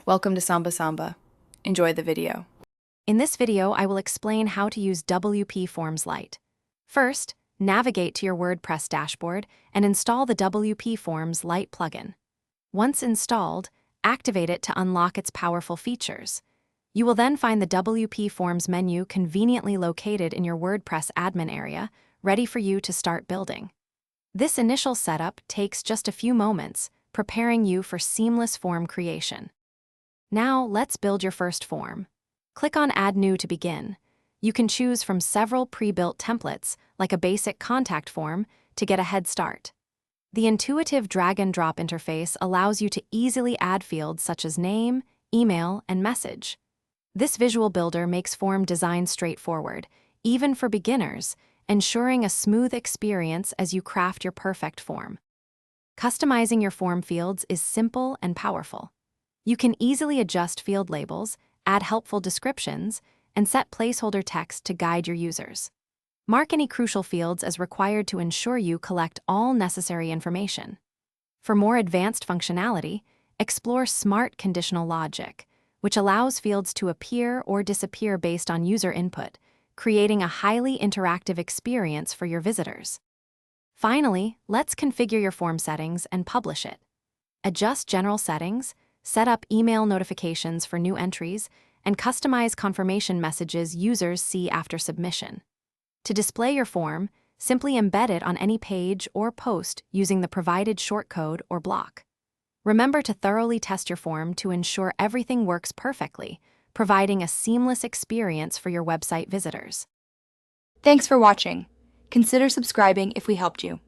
Welcome to Samba Samba. Enjoy the video. In this video, I will explain how to use WPForms Lite. First, navigate to your WordPress dashboard and install the WPForms Lite plugin. Once installed, activate it to unlock its powerful features. You will then find the WPForms menu conveniently located in your WordPress admin area, ready for you to start building. This initial setup takes just a few moments, preparing you for seamless form creation. Now, let's build your first form. Click on Add New to begin. You can choose from several pre-built templates, like a basic contact form, to get a head start. The intuitive drag-and-drop interface allows you to easily add fields such as name, email, and message. This visual builder makes form design straightforward, even for beginners, ensuring a smooth experience as you craft your perfect form. Customizing your form fields is simple and powerful. You can easily adjust field labels, add helpful descriptions, and set placeholder text to guide your users. Mark any crucial fields as required to ensure you collect all necessary information. For more advanced functionality, explore Smart Conditional Logic, which allows fields to appear or disappear based on user input, creating a highly interactive experience for your visitors. Finally, let's configure your form settings and publish it. Adjust general settings, set up email notifications for new entries, and customize confirmation messages users see after submission. To display your form, simply embed it on any page or post using the provided shortcode or block. Remember to thoroughly test your form to ensure everything works perfectly, providing a seamless experience for your website visitors. Thanks for watching. Consider subscribing if we helped you.